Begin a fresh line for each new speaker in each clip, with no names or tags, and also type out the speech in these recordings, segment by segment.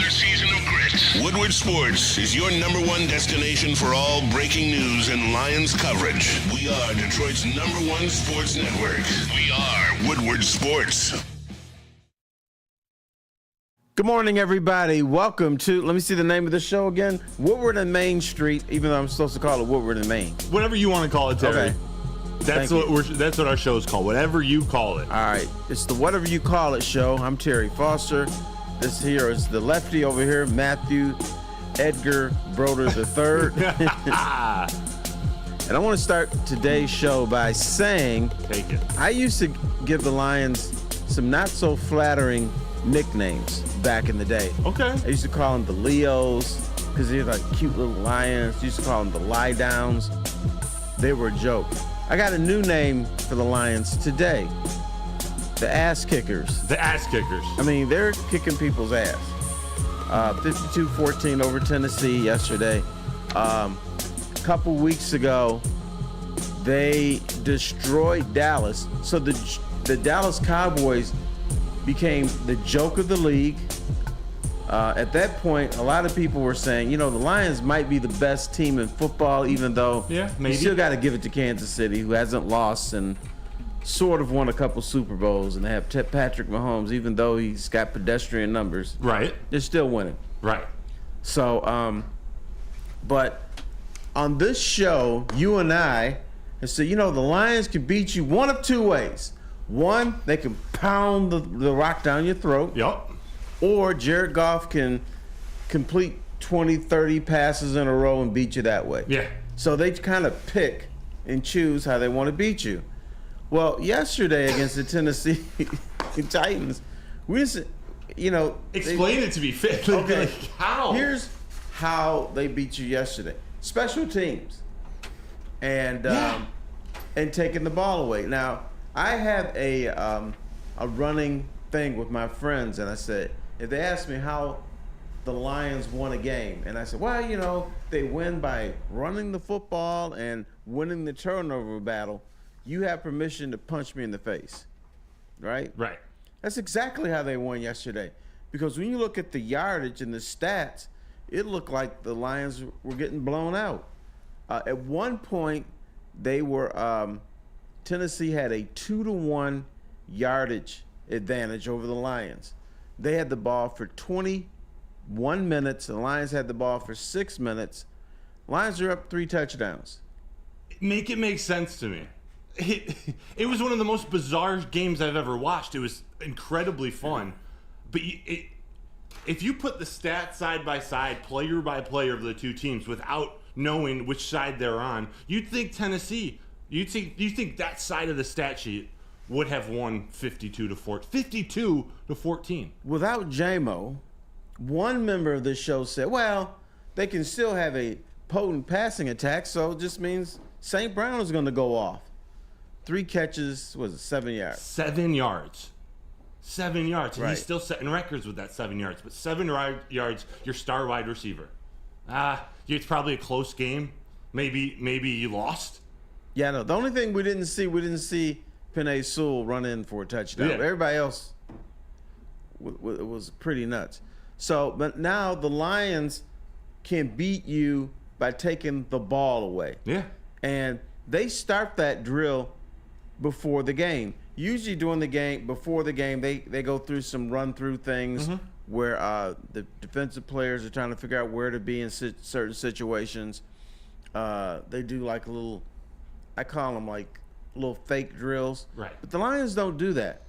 another season of grit. Woodward Sports is your number one destination for all breaking news and Lions coverage. We are Detroit's number one sports network. We are Woodward Sports.
Good morning, everybody. Welcome to, let me see the name of the show again. Woodward and Main Street, even though I'm supposed to call it Woodward and Main.
Whatever you want to call it, Terry.
Okay.
That's what our show is called. Whatever you call it.
All right. It's the Whatever You Call It show. I'm Terry Foster. This here is the lefty over here, Matthew Edgar Broder III. And I want to start today's show by saying,
Take it.
I used to give the Lions some not so flattering nicknames back in the day.
Okay.
I used to call them the Leos because they're like cute little lions. I used to call them the Lie Downs. They were a joke. I got a new name for the Lions today. The Ass Kickers.
The Ass Kickers.
I mean, they're kicking people's ass. 52-14 over Tennessee yesterday. A couple weeks ago, they destroyed Dallas. So the Dallas Cowboys became the joke of the league. At that point, a lot of people were saying, the Lions might be the best team in football, even though
maybe.
You still got to give it to Kansas City, who hasn't lost and sort of won a couple Super Bowls. And they have Patrick Mahomes, even though he's got pedestrian numbers.
Right.
They're still winning.
Right.
So, but on this show, you and I have said, the Lions can beat you one of two ways. One, they can pound the rock down your throat.
Yep.
Or Jared Goff can complete 20, 30 passes in a row and beat you that way.
Yeah.
So they kind of pick and choose how they want to beat you. Well, yesterday against the Tennessee Titans, we just,
Explain it to me, Fit.
Okay.
How?
Here's how they beat you yesterday. Special teams. And taking the ball away. Now, I have a running thing with my friends, and I said, if they ask me how the Lions won a game, and I said, well, they win by running the football and winning the turnover battle, you have permission to punch me in the face, right?
Right.
That's exactly how they won yesterday. Because when you look at the yardage and the stats, it looked like the Lions were getting blown out. At one point, they were Tennessee had a 2-1 yardage advantage over the Lions. They had the ball for 21 minutes. The Lions had the ball for 6 minutes. Lions are up 3 touchdowns.
Make it make sense to me. It was one of the most bizarre games I've ever watched. It was incredibly fun. But if you put the stats side by side, player by player of the two teams without knowing which side they're on, you'd think Tennessee, you think that side of the stat sheet would have won 52-14.
Without JMO, one member of this show said, well, they can still have a potent passing attack, so it just means St. Brown is going to go off. 3 catches, 7 yards?
7 yards. 7 yards. And
Right.
he's still setting records with that 7 yards. But 7 yards, your star wide receiver. It's probably a close game. Maybe you lost.
Yeah, no. The only thing we didn't see Penei Sewell run in for a touchdown.
Yeah.
Everybody else was pretty nuts. So, but now the Lions can beat you by taking the ball away.
Yeah.
And they start that drill before the game. Usually before the game, they go through some run-through things where the defensive players are trying to figure out where to be in certain situations. They do like I call them like little fake drills.
Right.
But the Lions don't do that.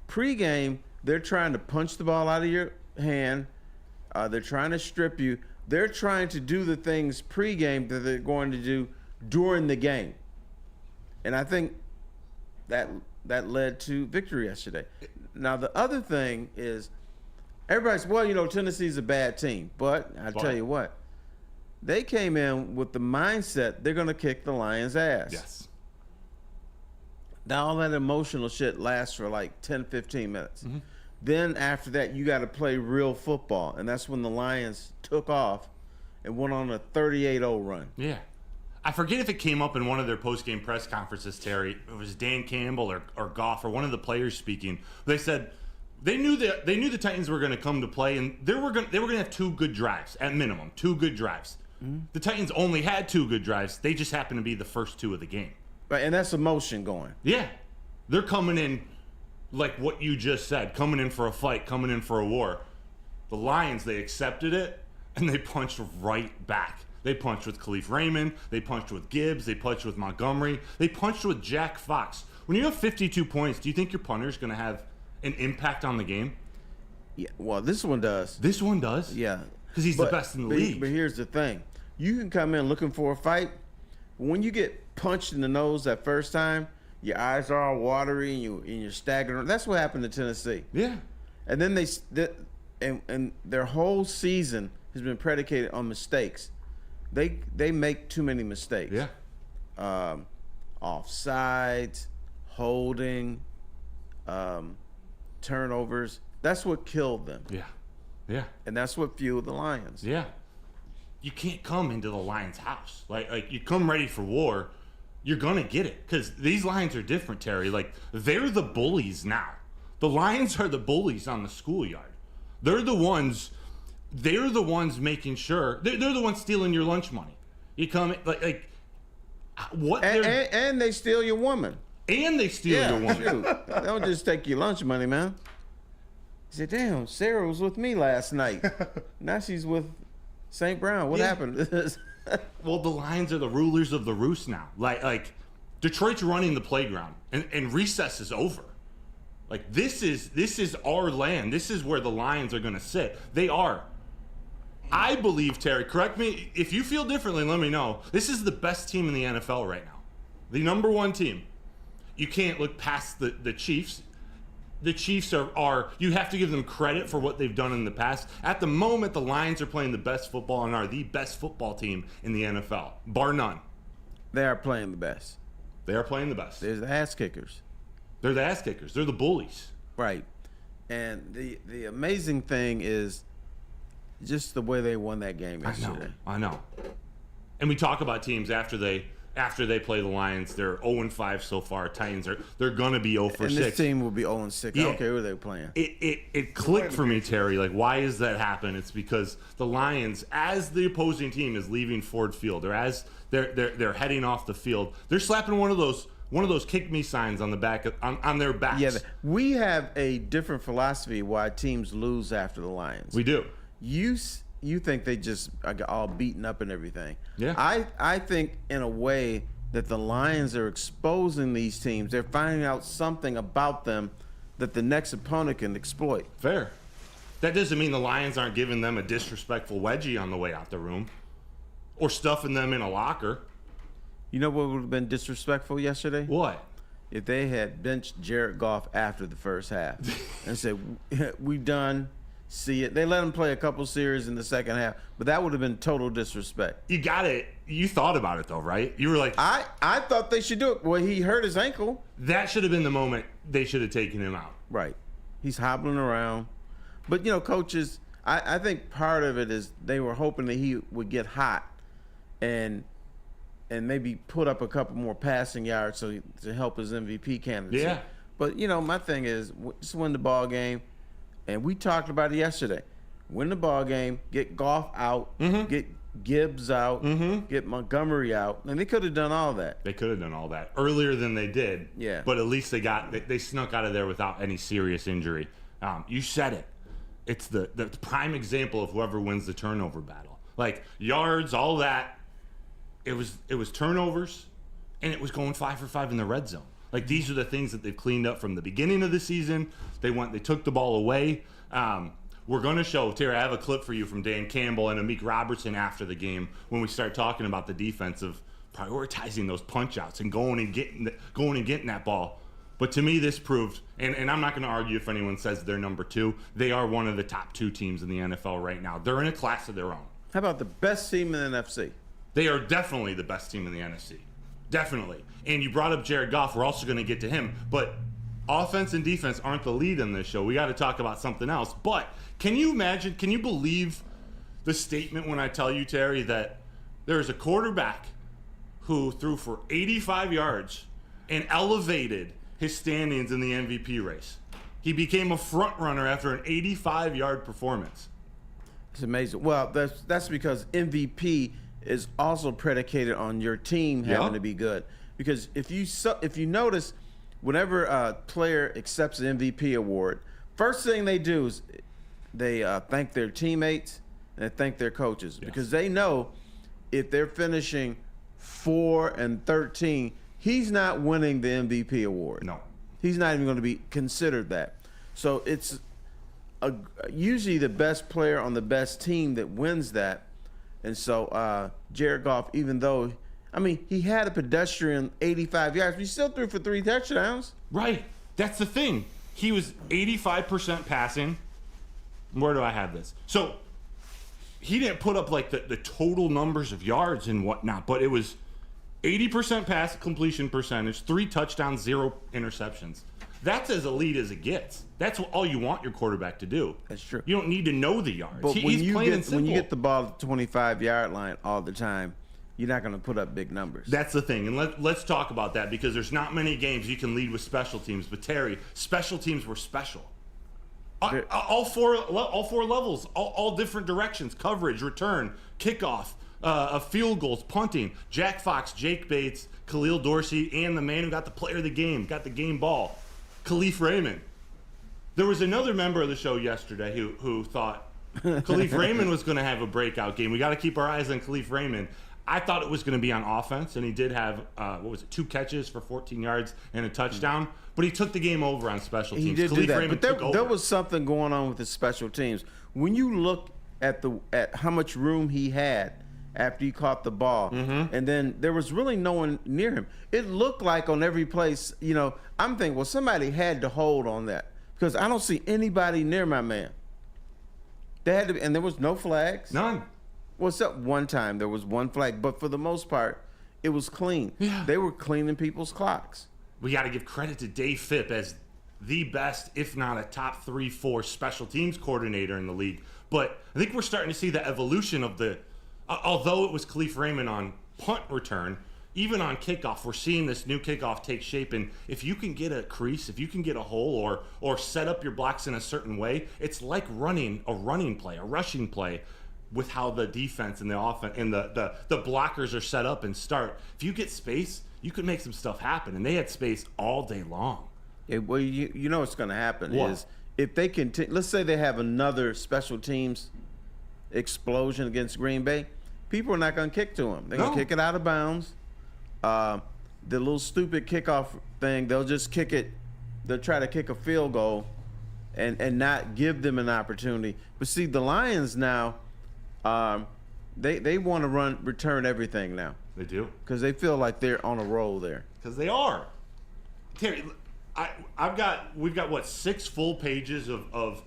Pre-game, they're trying to punch the ball out of your hand. They're trying to strip you. They're trying to do the things pre-game that they're going to do during the game. And I think that led to victory yesterday. Now, the other thing is everybody's, Tennessee's a bad team. But I tell you what, they came in with the mindset they're going to kick the Lions' ass.
Yes.
Now, all that emotional shit lasts for like 10, 15 minutes. Then after that, you got to play real football. And that's when the Lions took off and went on a 38-0 run.
Yeah. I forget if it came up in one of their post-game press conferences, Terry. It was Dan Campbell or Goff or one of the players speaking. They said They knew the Titans were going to come to play, and they were going to have 2 good drives at minimum, 2 good drives. The Titans only had 2 good drives. They just happened to be the first 2 of the game.
Right, and that's emotion going.
Yeah, they're coming in like what you just said, coming in for a fight, coming in for a war. The Lions, they accepted it, and they punched right back. They punched with Khalif Raymond. They punched with Gibbs. They punched with Montgomery. They punched with Jack Fox. When you have 52 points, do you think your punter's going to have an impact on the game?
Yeah, well, this one does.
This one does?
Yeah.
Because he's the best in the league.
But here's the thing. You can come in looking for a fight. When you get punched in the nose that first time, your eyes are all watery and you're staggering. That's what happened to Tennessee.
Yeah.
And then and their whole season has been predicated on mistakes. They make too many mistakes.
Yeah.
Offsides, holding, turnovers. That's what killed them.
Yeah. Yeah.
And that's what fueled the Lions.
Yeah. You can't come into the Lions' house. Like you come ready for war, you're going to get it. Because these Lions are different, Terry. Like, they're the bullies now. The Lions are the bullies on the schoolyard. They're the ones making sure. They're the ones stealing your lunch money. You come, like what?
And they steal your woman.
And they steal your woman.
Shoot. They don't just take your lunch money, man. He said, damn, Sarah was with me last night. Now she's with St. Brown. What happened?
Well, the Lions are the rulers of the roost now. Like Detroit's running the playground, and recess is over. Like, this is our land. This is where the Lions are going to sit. They are. I believe, Terry, correct me if you feel differently, let me know. This is the best team in the NFL right now. The number 1 team. You can't look past the Chiefs. The Chiefs are you have to give them credit for what they've done in the past. At the moment, the Lions are playing the best football and are the best football team in the NFL, bar none.
They are playing the best.
They are playing the best.
There's the ass kickers.
They're the ass kickers. They're the bullies.
Right. And the amazing thing is just the way they won that game yesterday.
I know. And we talk about teams after they play the Lions. They're 0-5 so far. Titans they're gonna be 0-6.
And this team will be 0-6.
Yeah.
I don't care who they're playing.
It clicked for me, Terry. Like, why does that happen? It's because the Lions, as the opposing team is leaving Ford Field, or as they're heading off the field, they're slapping one of those kick me signs on the back on their backs.
Yeah, we have a different philosophy why teams lose after the Lions.
We do.
You think they just are all beaten up and everything.
Yeah.
I think in a way that the Lions are exposing these teams. They're finding out something about them that the next opponent can exploit.
Fair. That doesn't mean the Lions aren't giving them a disrespectful wedgie on the way out the room or stuffing them in a locker.
You know what would have been disrespectful yesterday?
What?
If they had benched Jared Goff after the first half and said, we done. See it. They let him play a couple series in the second half, but that would have been total disrespect.
You got it. You thought about it though, right? You were like,
I thought they should do it. Well, he hurt his ankle.
That should have been the moment they should have taken him out.
Right. He's hobbling around. But, coaches, I think part of it is they were hoping that he would get hot and maybe put up a couple more passing yards to help his MVP candidacy.
Yeah.
But, my thing is just win the ball game. And we talked about it yesterday. Win the ball game, get Goff out, get Gibbs out, get Montgomery out. And they could have done all that.
They could have done all that earlier than they did.
Yeah.
But at least they snuck out of there without any serious injury. You said it. It's the prime example of whoever wins the turnover battle. Like, yards, all that. It was turnovers, and it was going 5 for 5 in the red zone. Like, these are the things that they've cleaned up from the beginning of the season. They took the ball away. We're going to show, Terry, I have a clip for you from Dan Campbell and Amik Robertson after the game when we start talking about the defense of prioritizing those punch outs and going and getting that ball. But to me, this proved, and I'm not going to argue if anyone says they're number 2. They are one of the top 2 teams in the NFL right now. They're in a class of their own.
How about the best team in the NFC?
They are definitely the best team in the NFC. Definitely. And you brought up Jared Goff. We're also going to get to him. But offense and defense aren't the lead in this show. We got to talk about something else. But can you believe the statement when I tell you, Terry, that there's a quarterback who threw for 85 yards and elevated his standings in the MVP race? He became a front runner after an 85-yard performance.
It's amazing. Well, that's because MVP is also predicated on your team having to be good. Because if you notice, whenever a player accepts an MVP award, first thing they do is they thank their teammates and they thank their coaches because they know if they're finishing 4-13, he's not winning the MVP award.
No.
He's not even going to be considered that. So it's usually the best player on the best team that wins that. And so Jared Goff, even though, he had a pedestrian 85 yards, but he still threw for 3 touchdowns.
Right. That's the thing. He was 85% passing. Where do I have this? So he didn't put up like the total numbers of yards and whatnot, but it was 80% pass completion percentage, 3 touchdowns, 0 interceptions. That's as elite as it gets. That's all you want your quarterback to do.
That's true.
You don't need to know the yards.
But
He's playing simple.
when you get the ball at the 25-yard line all the time, you're not going to put up big numbers.
That's the thing. And let's talk about that because there's not many games you can lead with special teams. But, Terry, special teams were special. All four levels, all different directions, coverage, return, kickoff, field goals, punting. Jack Fox, Jake Bates, Khalil Dorsey, and the man who got the player of the game, got the game ball, Khalif Raymond. There was another member of the show yesterday who thought Khalif Raymond was going to have a breakout game. We got to keep our eyes on Khalif Raymond. I thought it was going to be on offense, and he did have, 2 catches for 14 yards and a touchdown. But he took the game over on special teams.
He did
Khalif
do that.
Raymond
But there was something going on with the special teams. When you look at how much room he had after he caught the ball, and then there was really no one near him. It looked like on every place, I'm thinking, well, somebody had to hold on that because I don't see anybody near my man. They had to, and there was no flags.
None.
Well, except one time there was one flag, but for the most part, it was clean.
Yeah.
They were cleaning people's clocks.
We got to give credit to Dave Phipp as the best, if not a top 3-4 special teams coordinator in the league. But I think we're starting to see the evolution of although it was Khalif Raymond on punt return, even on kickoff, we're seeing this new kickoff take shape. And if you can get a crease, if you can get a hole or set up your blocks in a certain way, it's like running a running play, a rushing play, with how the defense and the offense and the blockers are set up and start. If you get space, you can make some stuff happen. And they had space all day long.
Yeah, well, you know what's going to happen
What?
is if they continue, let's say they have another special teams explosion against Green Bay, people are not going to kick to them. They're going to kick it out of bounds. The little stupid kickoff thing, they'll just kick it. They'll try to kick a field goal and not give them an opportunity. But see, the Lions now, they want to return everything now.
They do.
Because they feel like they're on a roll there.
Because they are. Terry, we've got 6 full pages of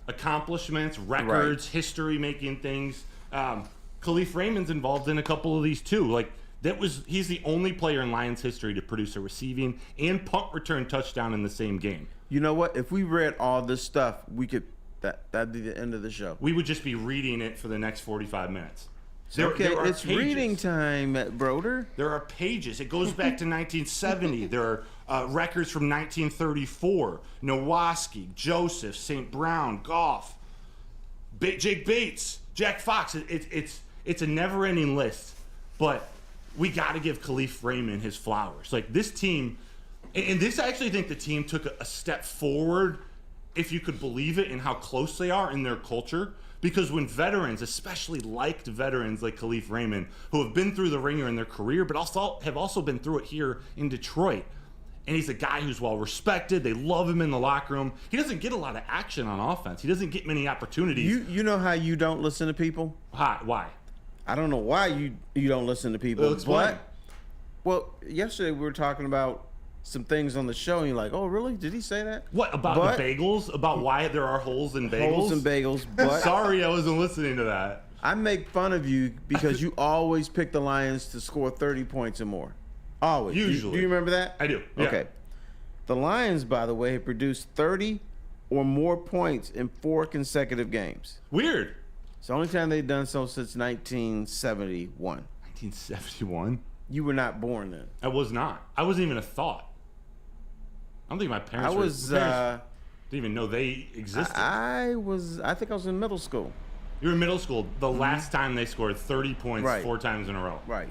accomplishments, records, history making things. Khalif Raymond's involved in a couple of these too. Like he's the only player in Lions history to produce a receiving and punt return touchdown in the same game.
You know what? If we read all this stuff, we could that'd be the end of the show.
We would just be reading it for the next 45 minutes. There
It's
pages.
reading time, Broder.
There are pages. It goes back to 1970. There are records from 1934. Nowoski, Joseph, St. Brown, Goff, Jake Bates, Jack Fox. It's a never-ending list. But we got to give Khalif Raymond his flowers. Like this team, and this I actually think the team took a step forward, if you could believe it, in how close they are in their culture. Because when veterans, especially liked veterans like Khalif Raymond, who have been through the ringer in their career, but have also been through it here in Detroit, and he's a guy who's well respected. They love him in the locker room. He doesn't get a lot of action on offense. He doesn't get many opportunities.
You know how you don't listen to people?
Why?
I don't know why you don't listen to people.
Explain.
Well, yesterday we were talking about some things on the show, and you're like, oh, really? Did he say that?
What, about the bagels? About why there are holes in bagels?
Holes in bagels, but...
Sorry, I wasn't listening to that.
I make fun of you because you always pick the Lions to score 30 points or more. Always.
Usually.
Do you remember that?
I do, yeah.
Okay. The Lions, by the way, have produced 30 or more points in 4 consecutive games.
Weird.
It's the only time they've done so since 1971.
1971?
You were not born then.
I was not. I wasn't even a thought. I don't think my parents didn't even know they existed.
I think I was in middle school.
You were in middle school the last time they scored 30 points 4 times in a row.
Right.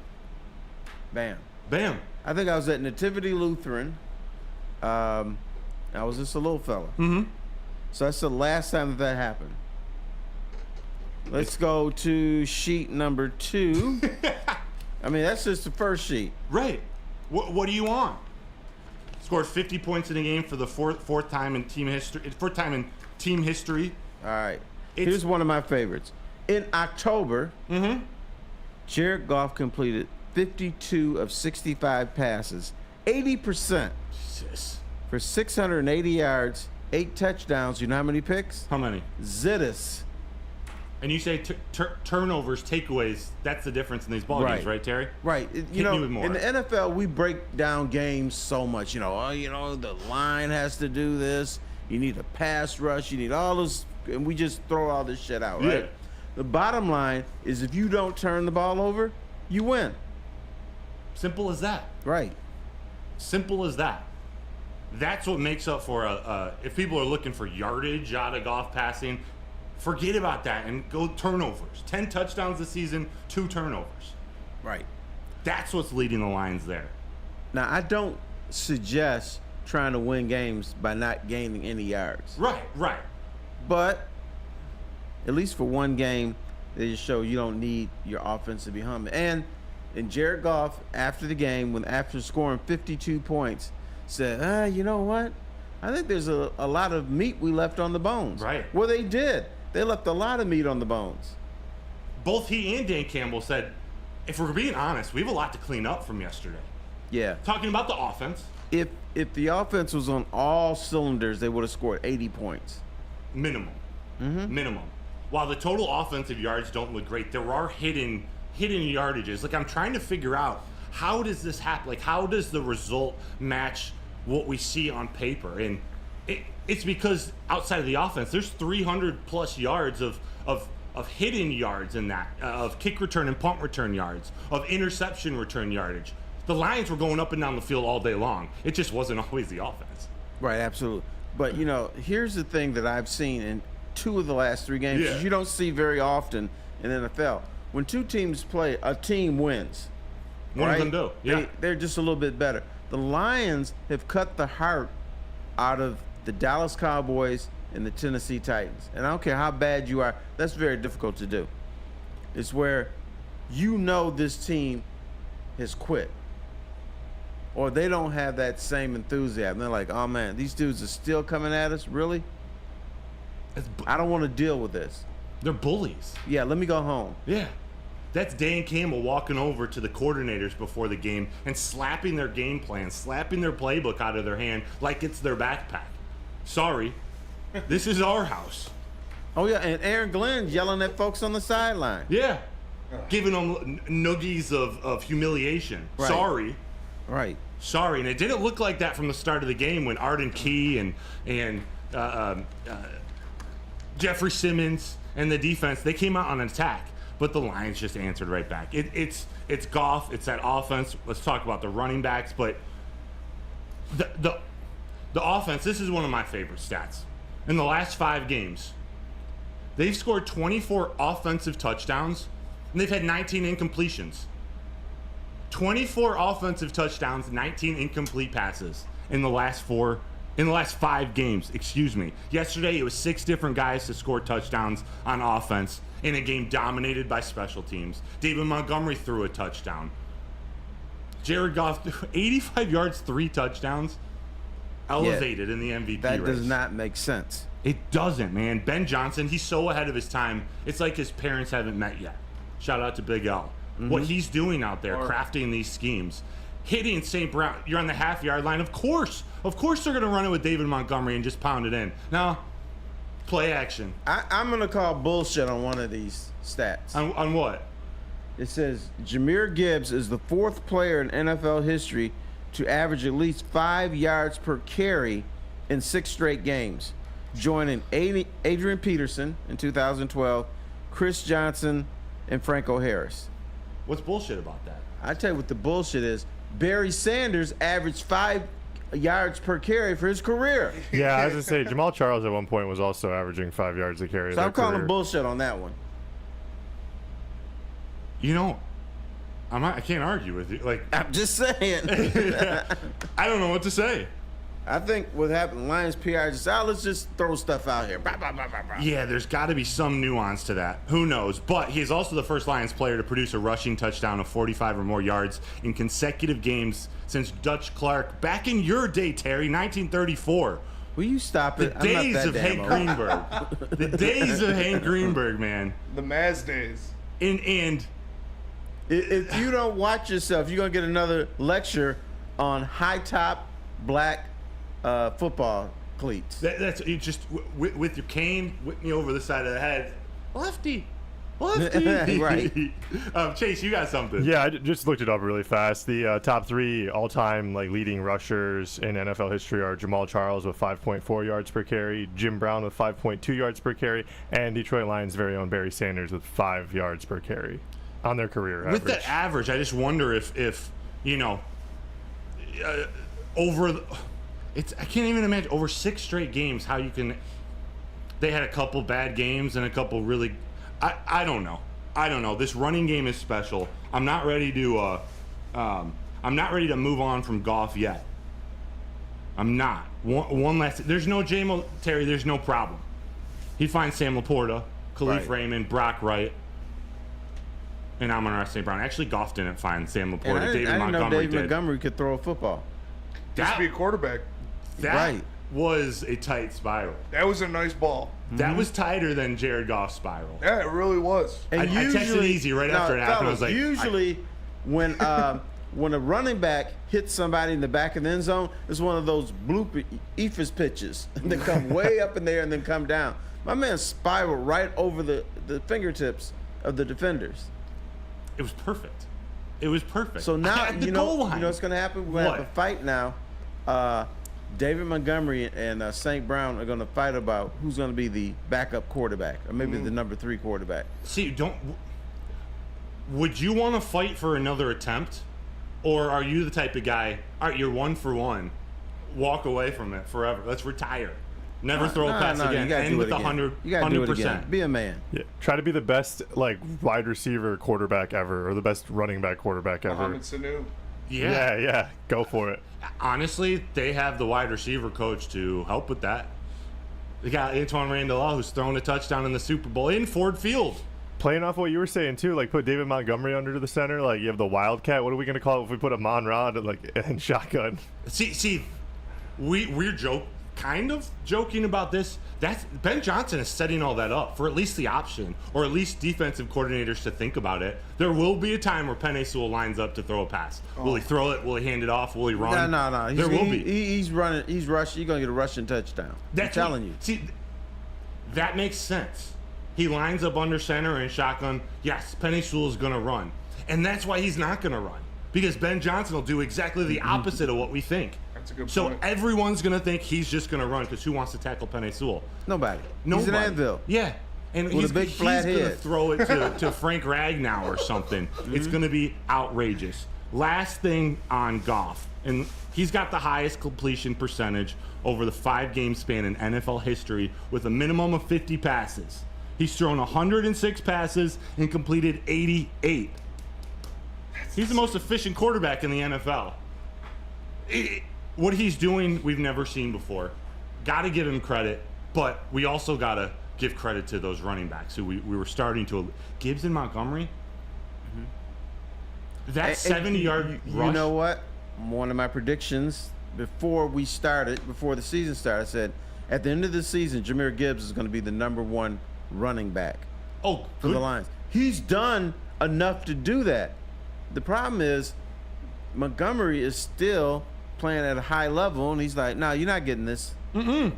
Bam.
Bam.
I think I was at Nativity Lutheran. I was just a little fella.
Mm-hmm.
So that's the last time that happened. Let's go to sheet number 2. I mean, that's just the first sheet.
Right. What do you want? Scored 50 points in a game for the fourth time in team history.
All right. Here's one of my favorites. In October, Jared Goff completed 52 of 65 passes, 80%.
Jesus.
For 680 yards, 8 touchdowns. You know how many picks?
How many?
Zittis.
And you say turnovers, takeaways, that's the difference in these ball games, right, Terry?
Right.
Hit me with more.
In the NFL, we break down games so much. The line has to do this. You need a pass rush. You need all this. And we just throw all this shit out, right?
Yeah.
The bottom line is if you don't turn the ball over, you win.
Simple as that.
Right.
Simple as that. That's what makes up for if people are looking for yardage out of Goff passing, forget about that and go turnovers. 10 touchdowns this season, 2 turnovers.
Right.
That's what's leading the Lions there.
Now, I don't suggest trying to win games by not gaining any yards.
Right.
But at least for one game, they just show you don't need your offense to be humming. And Jared Goff, after the game, after scoring 52 points, said, you know what? I think there's a lot of meat we left on the bones.
Right.
Well, they did. They left a lot of meat on the bones.
Both he and Dan Campbell said, if we're being honest, we have a lot to clean up from yesterday.
Yeah.
Talking about the offense.
If the offense was on all cylinders, they would have scored 80 points.
Minimum. Minimum. While the total offensive yards don't look great, there are hidden yardages. Like, I'm trying to figure out, how does this happen? Like, how does the result match what we see on paper? And it's because outside of the offense, there's 300 plus yards of hidden yards in that, of kick return and punt return yards, of interception return yardage. The Lions were going up and down the field all day long. It just wasn't always the offense.
Right, absolutely. But, here's the thing that I've seen in 2 of the last 3 games that you don't see very often in NFL. When 2 teams play, a team wins.
One of them do. Yeah.
They're just a little bit better. The Lions have cut the heart out of the Dallas Cowboys and the Tennessee Titans. And I don't care how bad you are, that's very difficult to do. It's where this team has quit. Or they don't have that same enthusiasm. They're like, oh man, these dudes are still coming at us? Really? I don't want to deal with this.
They're bullies.
Yeah, let me go home.
Yeah. That's Dan Campbell walking over to the coordinators before the game and slapping their game plan, slapping their playbook out of their hand like it's their backpack. Sorry, this is our house.
Oh, yeah, and Aaron Glenn yelling at folks on the sideline.
Yeah. Giving them noogies of humiliation.
Right.
Sorry.
Right.
Sorry. And it didn't look like that from the start of the game when Arden Key and Jeffrey Simmons and the defense, they came out on an attack. But the Lions just answered right back. It's Goff. It's that offense. Let's talk about the running backs. But the offense, this is one of my favorite stats. In the last 5 games, they've scored 24 offensive touchdowns, and they've had 19 incompletions. 24 offensive touchdowns, 19 incomplete passes in the last 5 games, excuse me. Yesterday, it was 6 different guys to score touchdowns on offense in a game dominated by special teams. David Montgomery threw a touchdown. Jared Goff, 85 yards, 3 touchdowns, elevated in the MVP
that
race.
Does not make sense.
It doesn't, man. Ben Johnson, he's so ahead of his time. It's like his parents haven't met yet. Shout out to Big L. What he's doing out there, crafting these schemes. Hitting St. Brown, you're on the half-yard line. Of course they're going to run it with David Montgomery and just pound it in. No, play action.
I'm going to call bullshit on one of these stats.
On what?
It says Jahmyr Gibbs is the 4th player in NFL history to average at least 5 yards per carry in 6 straight games, joining Adrian Peterson in 2012, Chris Johnson, and Franco Harris.
What's bullshit about that?
I tell you what the bullshit is. Barry Sanders averaged 5 yards per carry for his career.
Yeah, I was going to say, Jamal Charles at one point was also averaging 5 yards a carry.
So I'm calling bullshit on that one.
You know, I can't argue with you. Like,
I'm just saying.
I don't know what to say.
I think what happened, Lions PR just, let's just throw stuff out here. Bah, bah, bah, bah, bah.
Yeah, there's got to be some nuance to that. Who knows? But he is also the first Lions player to produce a rushing touchdown of 45 or more yards in consecutive games since Dutch Clark back in your day, Terry, 1934.
Will you stop
The
it?
days
I'm
of
not that
Hank
damn old.
Greenberg. The days of Hank Greenberg, man.
The Maz days.
And
If you don't watch yourself, you're going to get another lecture on high top black football cleats.
that's you just with your cane, whip me over the side of the head. Lefty.
Right.
Chase, you got something.
Yeah, I just looked it up really fast. The top 3 all-time leading rushers in NFL history are Jamal Charles with 5.4 yards per carry, Jim Brown with 5.2 yards per carry, and Detroit Lions' very own Barry Sanders with 5 yards per carry on their career average.
With that average, I just wonder if you know, I can't even imagine over 6 straight games how you can. They had a couple bad games and a couple really. I don't know. I don't know. This running game is special. I'm not ready to. I'm not ready to move on from Goff yet. I'm not. One last. There's no J-Mo Terry. There's no problem. He finds Sam Laporta, Khalif
Right.
Raymond, Brock Wright, and Amon-Ra St. Brown. Actually, Goff didn't find Sam
And
Laporta.
I
David
didn't know
Montgomery
David
did.
Montgomery could throw a football.
Used to be a quarterback.
That
Right.
was a tight spiral.
That was a nice ball.
That was tighter than Jared Goff's spiral.
Yeah, it really was.
And
I texted Easy right after it happened. I was like,
usually when when a running back hits somebody in the back of the end zone, it's one of those blooper Ephus pitches that come way up in there and then come down. My man spiraled right over the fingertips of the defenders.
It was perfect. It was perfect.
So now
At the
you
goal
know
line.
what's going to happen. We're going to have
What?
a fight now. David Montgomery and St. Brown are going to fight about who's going to be the backup quarterback, or maybe the number 3 quarterback.
See, would you want to fight for another attempt? Or are you the type of guy, all right, you're 1 for 1. Walk away from it forever. Let's retire. Never throw a pass again.
You got to
End
do
with
it again.
100%.
You got to do it again. Be a man.
Yeah, try to be the best wide receiver quarterback ever, or the best running back quarterback ever.
Mohamed Sanu.
Yeah, go for it.
Honestly, they have the wide receiver coach to help with that. They got Antoine Randall, who's thrown a touchdown in the Super Bowl in Ford Field.
Playing off what you were saying too, put David Montgomery under the center. You have the Wildcat. What are we gonna call it if we put Amon-Ra in shotgun?
See, we're kind of joking about this. That's Ben Johnson is setting all that up for at least the option, or at least defensive coordinators to think about it. There will be a time where Penei Sewell lines up to throw a pass. Will he throw it? Will he hand it off? Will he run?
No.
There will be.
He's running. He's rushing. You're going to get a rushing touchdown. I'm telling you.
See, that makes sense. He lines up under center and shotgun. Yes, Penei Sewell is going to run. And that's why he's not going to run. Because Ben Johnson will do exactly the opposite of what we think.
That's a good
So
point.
everyone's going to think he's just going to run, because who wants to tackle Penei Sewell?
Nobody.
Nobody.
He's an anvil.
Yeah. And
With a big flat
he's gonna
head.
throw it to Frank Ragnow or something. It's going to be outrageous. Last thing on Goff, and he's got the highest completion percentage over the 5-game span in NFL history with a minimum of 50 passes. He's thrown 106 passes and completed 88. He's the most efficient quarterback in the NFL. What he's doing, we've never seen before. Got to give him credit, but we also got to give credit to those running backs who we were starting to. Gibbs and Montgomery? That 70-yard rush?
You know what? One of my predictions before the season started, I said at the end of the season, Jahmyr Gibbs is going to be the number 1 running back
Oh,
for the Lions. He's done enough to do that. The problem is Montgomery is still playing at a high level, and he's like, "No, you're not getting this."
They're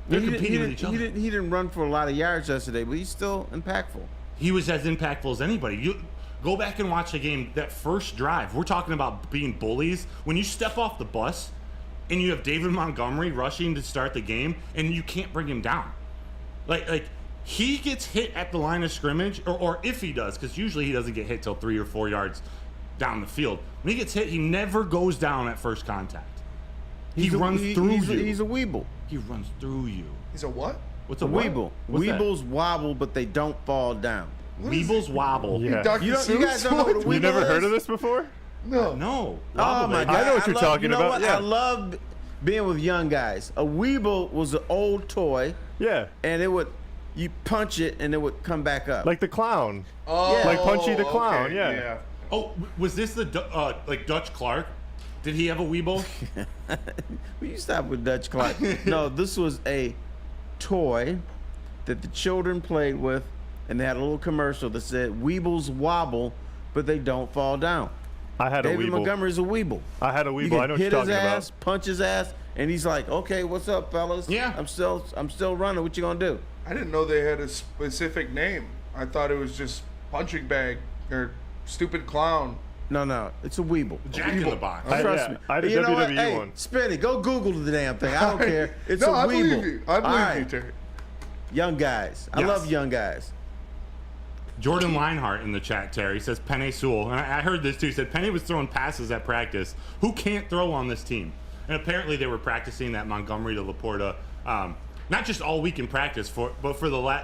competing with each other.
He didn't run for a lot of yards yesterday, but he's still impactful.
He was as impactful as anybody. You go back and watch the game. That first drive, we're talking about being bullies. When you step off the bus and you have David Montgomery rushing to start the game, and you can't bring him down. Like he gets hit at the line of scrimmage, or if he does, because usually he doesn't get hit till 3 or 4 yards down the field. When he gets hit, he never goes down at first contact. He runs through you.
He's a weeble.
He runs through you.
He's a what?
What's
A
what?
weeble.
What's that?
Weebles wobble, but they don't fall down.
Weebles wobble.
Yeah.
Dr.
You guys don't know what a weeble
You never heard
is?
of this before?
No.
No.
Oh
Wobble,
my
baby.
God!
I know what you're
love-
talking
you know
about,
What?
yeah.
I love being with young guys. A weeble was an old toy,
Yeah.
and you punch it, and it would come back up.
Like the clown.
Oh,
Like Punchy the Clown,
okay,
yeah.
Oh, was this the like Dutch Clark? Did he have a weeble?
Will you stop with Dutch Clark? No, this was a toy that the children played with, and they had a little commercial that said "Weebles wobble, but they don't fall down."
I had a
David
Weeble.
Montgomery's a weeble.
I had a
You
Weeble.
can
I know what
hit
you're
his
talking
ass,
about.
punch his ass, and he's like, "Okay, what's up, fellas?
Yeah.
I'm still running. What you gonna do?"
I didn't know they had a specific name. I thought it was just punching bag or stupid clown.
No, it's a weeble.
Jack in the Box.
Trust
yeah,
me.
I had a
You know what?
WWE
Hey,
one.
Spinny, go Google the damn thing. I don't care. It's
no,
a
I
weeble.
believe you. I
All
believe
right.
you, Terry.
Young guys. I
Yes.
love young guys.
Jordan Leinhart in the chat, Terry, says Penny Sewell. And I heard this too. He said Penny was throwing passes at practice. Who can't throw on this team? And apparently they were practicing that Montgomery to Laporta, not just all week in practice, but for the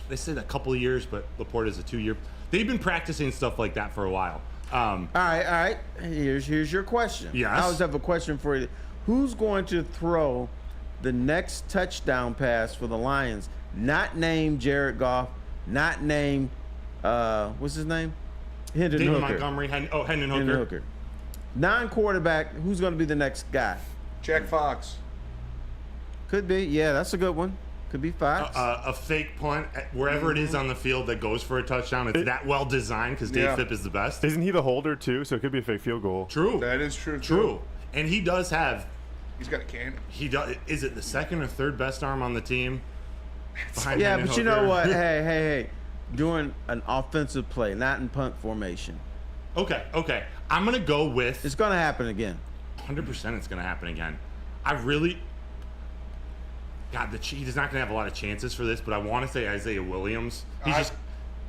they said a couple of years, but Laporta's a 2-year. They've been practicing stuff like that for a while.
All right. Here's your question.
Yes.
I always have a question for you. Who's going to throw the next touchdown pass for the Lions? Not named Jared Goff. Not named what's his name? Hendon
David
Hooker.
Montgomery, Hendon
Hendon
Hooker.
Hooker. Non-quarterback. Who's going to be the next guy?
Jack Fox.
Could be. Yeah, that's a good one. Could be Fox.
A fake punt wherever it is on the field that goes for a touchdown. It's that well designed because Dave
Yeah.
Phipp is the best.
Isn't he the holder too? So it could be a fake field goal.
True.
That is true.
True. And he does have.
He's got a cannon.
He does. Is it the second or third best arm on the team? Behind
yeah,
Hendon
but you
Hooker?
know what? Hey. Doing an offensive play, not in punt formation.
Okay. I'm gonna go with
It's going to happen again.
100%. It's gonna happen again. God, he's not gonna have a lot of chances for this, but I want to say Isaiah Williams.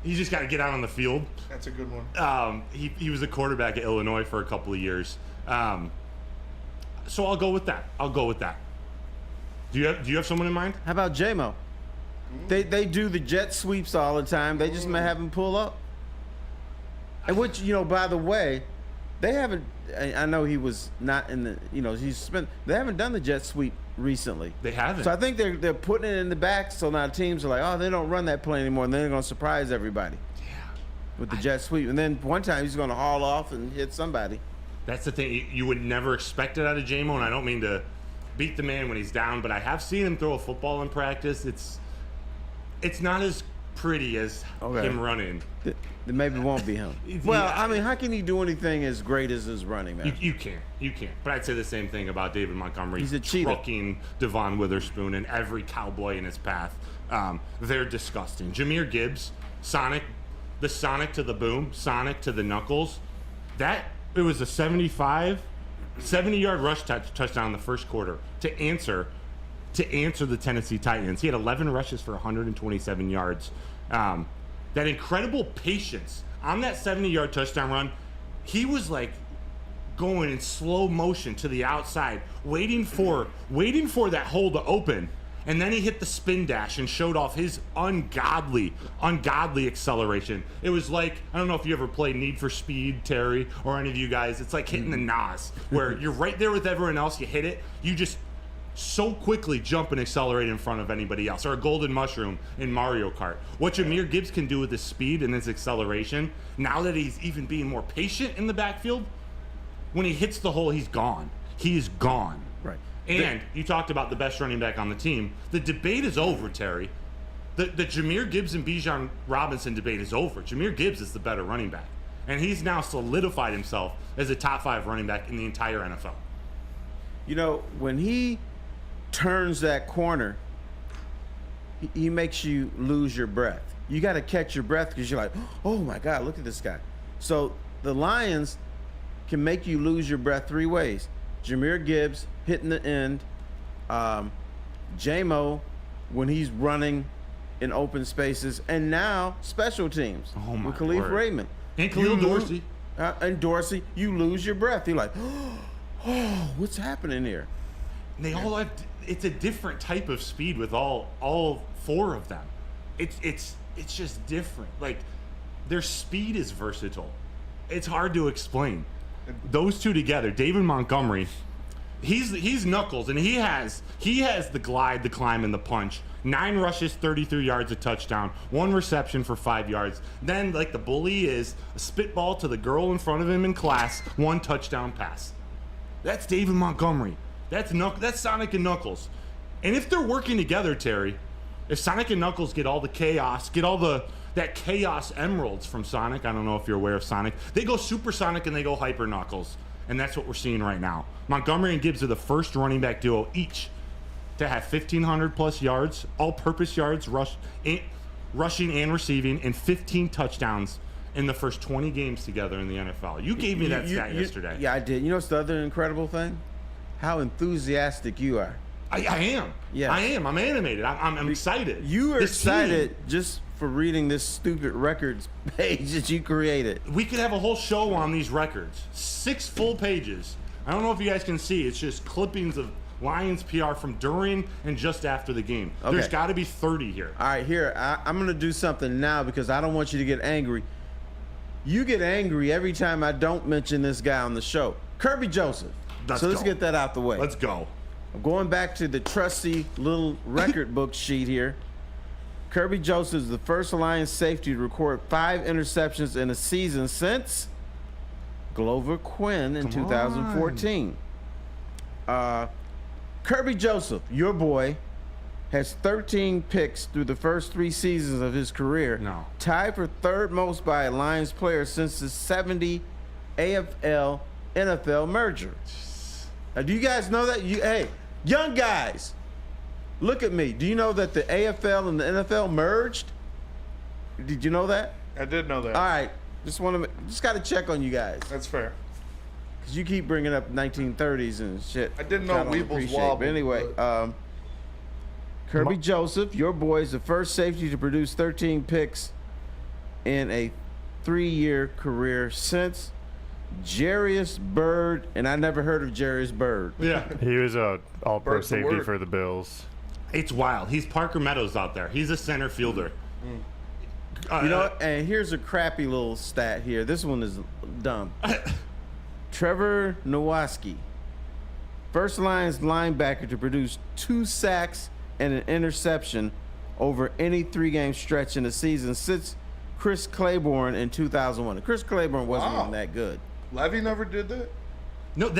He's just got to get out on the field.
That's a good one.
He was a quarterback at Illinois for a couple of years. So I'll go with that. Do you have someone in mind?
How about J-Mo? They do the jet sweeps all the time. They just may have him pull up. And which, by the way, they haven't. I know he was not in the. They haven't done the jet sweep recently.
They haven't.
So I think they're putting it in the back. So now teams are like, oh, they don't run that play anymore, and they're going to surprise everybody.
Yeah.
With the jet sweep, and then one time he's going to haul off and hit somebody.
That's the thing. You would never expect it out of J-Mo, and I don't mean to beat the man when he's down, but I have seen him throw a football in practice. It's not as pretty as him running.
Then maybe it won't be him. Well, I mean, how can he do anything as great as his running, man?
You can't. But I'd say the same thing about David Montgomery.
He's a cheater.
Trucking Devon Witherspoon and every cowboy in his path. They're disgusting. Jahmyr Gibbs, the Sonic to the boom, Sonic to the knuckles. It was a 70-yard rush touchdown in the first quarter to answer the Tennessee Titans. He had 11 rushes for 127 yards. That incredible patience on that 70-yard touchdown run, he was like going in slow motion to the outside, waiting for that hole to open. And then he hit the spin dash and showed off his ungodly acceleration. It was like, I don't know if you ever played Need for Speed, Terry, or any of you guys. It's like hitting the NOS, where you're right there with everyone else. You hit it, you just so quickly jump and accelerate in front of anybody else, or a golden mushroom in Mario Kart. What Jahmyr Gibbs can do with his speed and his acceleration, now that he's even being more patient in the backfield, when he hits the hole, he's gone. He is gone.
Right.
And you talked about the best running back on the team. The debate is over, Terry. The Jahmyr Gibbs and Bijan Robinson debate is over. Jahmyr Gibbs is the better running back. And he's now solidified himself as a top 5 running back in the entire NFL.
When he turns that corner, he makes you lose your breath. You got to catch your breath because you're like, oh my God, look at this guy. So the Lions can make you lose your breath 3 ways. Jahmyr Gibbs hitting the end, J-Mo when he's running in open spaces, and now special teams with Khalif
word.
Raymond.
And Khalil Dorsey.
And Dorsey, you lose your breath. You're like, oh, what's happening here?
And they all have. It's a different type of speed with all four of them. It's just different. Like their speed is versatile. It's hard to explain. Those two together, David Montgomery, he's knuckles, and he has the glide, the climb, and the punch. 9 rushes, 33 yards, a touchdown, 1 reception for 5 yards. Then, like the bully is, a spitball to the girl in front of him in class, 1 touchdown pass. That's David Montgomery. That's Sonic and Knuckles. And if they're working together, Terry, if Sonic and Knuckles get all the chaos, that chaos emeralds from Sonic, I don't know if you're aware of Sonic, they go Super Sonic and they go Hyper Knuckles. And that's what we're seeing right now. Montgomery and Gibbs are the first running back duo each to have 1,500 plus yards, all-purpose yards, rushing and receiving, and 15 touchdowns in the first 20 games together in the NFL. You gave me that stat yesterday.
Yeah, I did. You know what's the other incredible thing? How enthusiastic you are.
I am.
Yes.
I am. I'm animated. I'm excited.
You are
This
excited
team,
just for reading this stupid records page that you created.
we could have a whole show on these records. 6 full pages. I don't know if you guys can see. It's just clippings of Lions PR from during and just after the game.
Okay.
There's got to be 30 here.
All right, here, I'm going to do something now because I don't want you to get angry. You get angry every time I don't mention this guy on the show. Kirby Joseph. Let's
go.
get that out the way.
Let's go.
I'm going back to the trusty little record book sheet here. Kirby Joseph is the first Lions safety to record 5 interceptions in a season since Glover Quinn in 2014. Kirby Joseph, your boy, has 13 picks through the first 3 seasons of his career.
No.
Tied for 3rd most by a Lions player since the 70 AFL NFL merger. Now, do you guys know that? Hey, young guys, look at me. Do you know that the AFL and the NFL merged? Did you know that?
I did know that.
All right, just got to check on you guys
That's fair.
because you keep bringing up 1930s and shit.
I didn't know
I don't
Weebles
appreciate.
wobbled,
But anyway, Kirby Joseph, your boy, is the first safety to produce 13 picks in a 3-year career since Jarius Byrd, and I never heard of Jarius Byrd.
Yeah.
He was a all-pro
Bird's the
safety
word.
for the Bills.
It's wild. He's Parker Meadows out there. He's a center fielder.
You know, and here's a crappy little stat here. This one is dumb. Trevor Nowaski, first Lions linebacker to produce 2 sacks and an interception over any 3-game stretch in a season since Chris Claiborne in 2001. Chris Claiborne wasn't
Wow.
even that good.
Levy never did that?
No,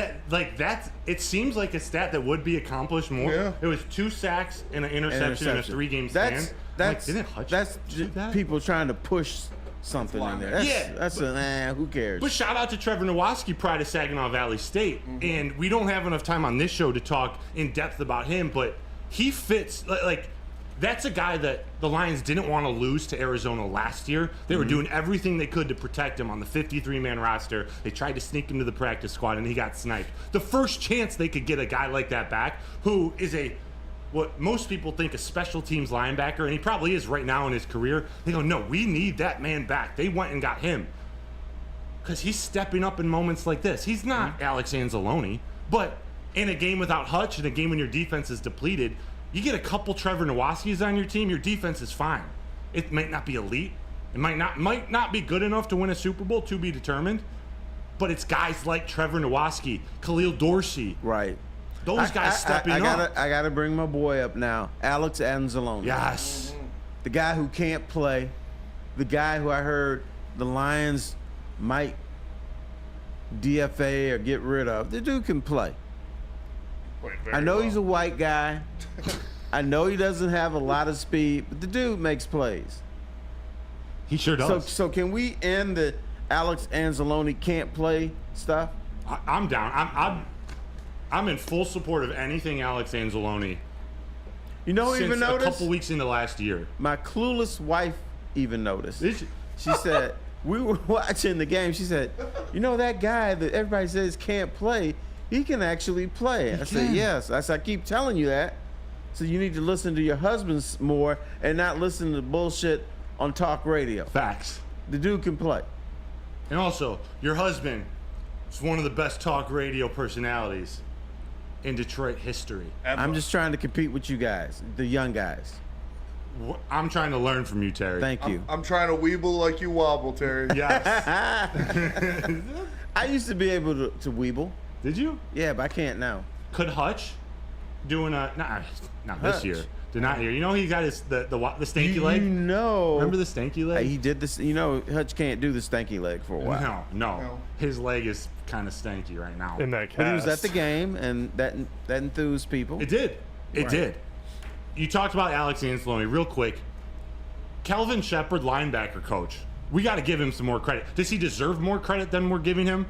it seems like a stat that would be accomplished more.
Yeah.
It was 2 sacks and an interception in a 3-game span.
That's
didn't Hutch
that's
do
ju-
that?
people trying to push something in there. That's,
Yeah,
that's who cares?
But shout out to Trevor Nowaski, pride of Saginaw Valley State. And we don't have enough time on this show to talk in depth about him, but he fits like that's a guy that the Lions didn't want to lose to Arizona last year. They were doing everything they could to protect him on the 53-man roster. They tried to sneak him to the practice squad, and he got sniped. The first chance they could get a guy like that back, who is what most people think a special teams linebacker, and he probably is right now in his career, they go, no, we need that man back. They went and got him. Because he's stepping up in moments like this. He's not Alex Anzalone, but in a game without Hutch, in a game when your defense is depleted, you get a couple Trevor Nowaskis on your team, your defense is fine. It might not be elite. It might not be good enough to win a Super Bowl, to be determined. But it's guys like Trevor Nowaski, Khalil Dorsey.
right.
Those guys stepping up.
I gotta bring my boy up now, Alex Anzalone.
Yes.
The guy who can't play, the guy who I heard the Lions might DFA or get rid of. The dude can play.
Played very
I know
well.
he's a white guy. I know he doesn't have a lot of speed, but the dude makes plays.
He sure
So,
does.
so can we end the Alex Anzalone can't play stuff?
I'm down. I'm in full support of anything Alex Anzalone.
You know,
Since
even
a
noticed?
couple weeks into last year.
My clueless wife even noticed.
Did you?
She said, we were watching the game. She said, you know, that guy that everybody says can't play, he can actually play. I said,
can.
yes. I said, I keep telling you that. So you need to listen to your husbands more and not listen to bullshit on talk radio.
Facts.
The dude can play.
And also, your husband is one of the best talk radio personalities in Detroit history.
I'm just trying to compete with you guys, the young guys.
I'm trying to learn from you, Terry.
Thank you.
I'm trying to weeble like you wobble, Terry.
Yes.
I used to be able to weeble.
Did you?
Yeah, but I can't now.
Could Hutch doing a not this
Hutch?
year? Did not hear. You know he got his the stanky leg.
You know.
Remember the stanky leg?
He did this. You know, Hutch can't do the stanky leg for a while.
No. His leg is kind of stanky right now.
In that cast.
But he was at the game, and that enthused people.
It did. It did. You talked about Alex Anzalone real quick. Kelvin Shepard, linebacker coach. We got to give him some more credit. Does he deserve more credit than we're giving him?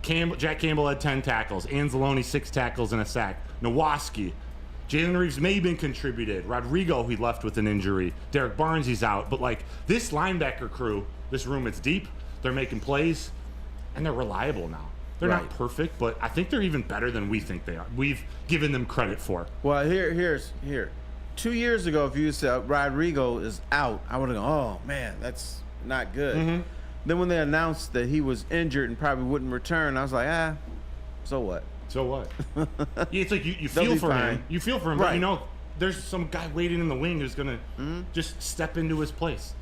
Jack Campbell had 10 tackles. Anzalone, 6 tackles and a sack. Nowaski. Jalen Reeves-Maybin contributed. Rodrigo, he left with an injury. Derek Barnes, he's out. But, like, this linebacker crew, this room, it's deep. They're making plays, and they're reliable now. They're not perfect, but I think they're even better than we think they are. We've given them credit for.
Well, here. 2 years ago, if you said Rodrigo is out, I would have gone, oh, man, that's not good.
Mm-hmm.
Then when they announced that he was injured and probably wouldn't return, I was like, so what?
So what? Yeah, it's like you
They'll
feel
be
for
fine.
him. You feel for him, but
Right.
you know, there's some guy waiting in the wing who's going to just step into his place.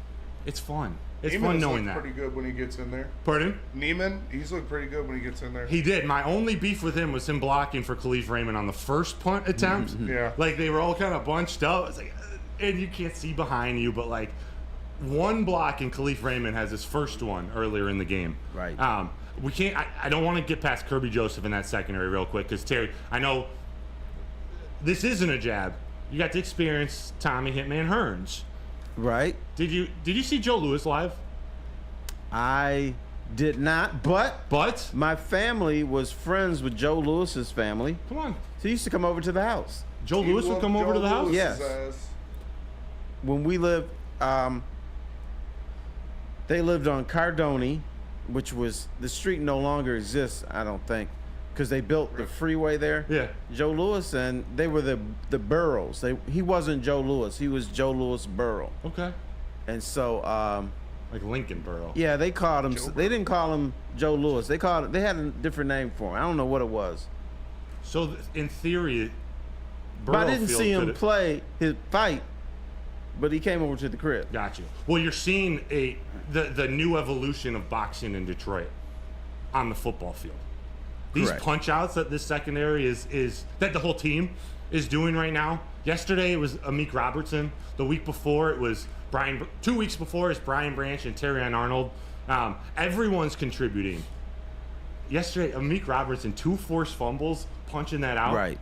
It's fun. It's fun
Neiman's
knowing
looked
that.
pretty good when he gets in there.
Pardon?
Neiman, he's looked pretty good when he gets in there.
He did. My only beef with him was him blocking for Khalif Raymond on the first punt attempt.
Yeah.
Like, they were all kind of bunched up. It's like, and you can't see behind you, but, like, one block and Khalif Raymond has his first one earlier in the game.
Right.
We can't. I don't want to get past Kirby Joseph in that secondary real quick because Terry, I know this isn't a jab. You got to experience Tommy Hitman Hearns.
Right?
Did you see Joe Louis live?
I did not, but
But
my family was friends with Joe Lewis's family.
come on,
So he used to come over to the house.
Joe Louis would come over to the house.
Yes. When we lived, they lived on Cardoni, which was, the street no longer exists, I don't think, because they built the freeway there.
Yeah.
Joe Louis, and they were the Burrows. He wasn't Joe Louis. He was Joe Louis Burrow.
Okay.
And so,
Like Lincoln Burrow.
yeah, they called him. They didn't call him Joe Louis. They had a different name for him. I don't know what it was.
So in theory,
But I
Burrow
didn't
Field
see him
could've-
play his fight. But he came over to the crib.
Got you. Well, you're seeing the new evolution of boxing in Detroit on the football field. These
Correct.
punch outs that this secondary is that the whole team is doing right now. Yesterday it was Amik Robertson. The week before it was 2 weeks before it's Brian Branch and Terrion Arnold. Everyone's contributing. Yesterday, Amik Robertson, 2 forced fumbles, punching that out.
Right.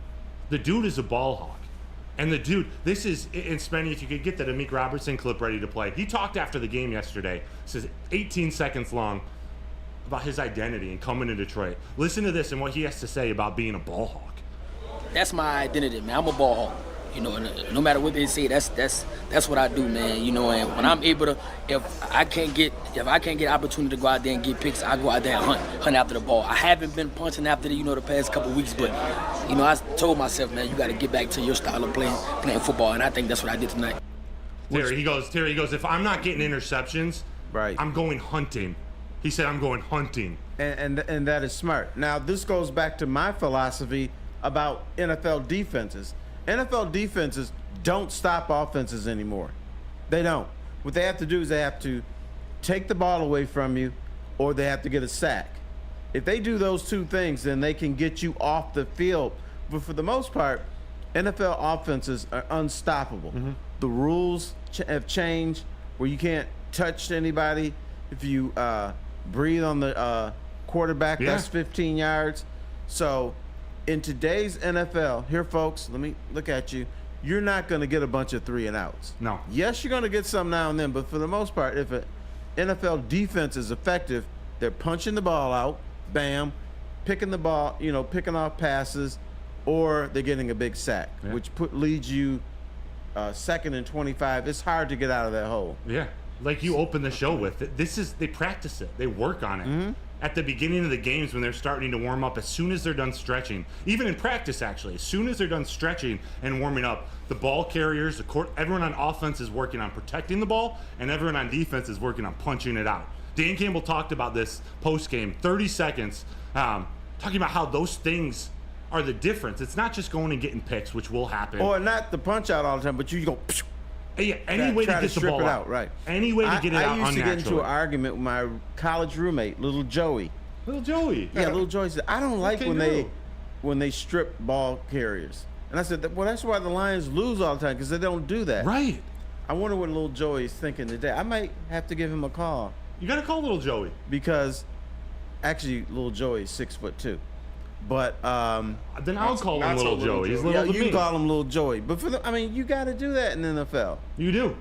The dude is a ball hawk. And the dude, this is, and Spenny, if you could get that Amik Robertson clip ready to play. He talked after the game yesterday, says 18 seconds long, about his identity and coming to Detroit. Listen to this and what he has to say about being a ball hawk.
That's my identity, man. I'm a ball hawk. You know, and no matter what they say, that's what I do, man. You know, and when I'm able to, if I can't get opportunity to go out there and get picks, I go out there and hunt after the ball. I haven't been punching after the past couple weeks, but I told myself, man, you got to get back to your style of playing football, and I think that's what I did tonight.
Terry, he goes, if I'm not getting interceptions,
Right.
I'm going hunting. He said, I'm going hunting.
And that is smart. Now, this goes back to my philosophy about NFL defenses. NFL defenses don't stop offenses anymore. They don't. What they have to do is they have to take the ball away from you, or they have to get a sack. If they do those two things, then they can get you off the field. But for the most part, NFL offenses are unstoppable.
Mm-hmm.
The rules have changed where you can't touch anybody. If you breathe on the quarterback,
Yeah.
that's 15 yards. So in today's NFL, here, folks, let me look at you. You're not going to get a bunch of 3 and outs.
No.
Yes, you're going to get some now and then, but for the most part, if an NFL defense is effective, they're punching the ball out, bam, picking the ball, picking off passes, or they're getting a big sack, which leads you 2nd and 25. It's hard to get out of that hole.
Yeah. Like you opened the show with, they practice it. They work on it. Mm-hmm. At the beginning of the games when they're starting to warm up, as soon as they're done stretching, even in practice actually, as soon as they're done stretching and warming up, the ball carriers, everyone on offense is working on protecting the ball, and everyone on defense is working on punching it out. Dan Campbell talked about this post-game, 30 seconds, talking about how those things are the difference. It's not just going and getting picks, which will happen.
Or not the punch out all the time, but you go.
Yeah, any way to
try
get the
strip
ball
it
out.
right?
Any way to get it out
I used to get into
unnaturally.
an argument with my college roommate, little Joey.
Little Joey.
Yeah, little Joey said, I don't like
can
when they strip ball carriers. And I said, well, that's why the Lions lose all the time, because they don't do that.
Right.
I wonder what little Joey is thinking today. I might have to give him a call
You got to call little Joey.
because actually little Joey is 6'2". But
Then I'll call him
not so
little
little
Joey. He's
Joey.
little
yeah,
to
you
me.
can call him little Joey. But you got to do that in the NFL.
You do.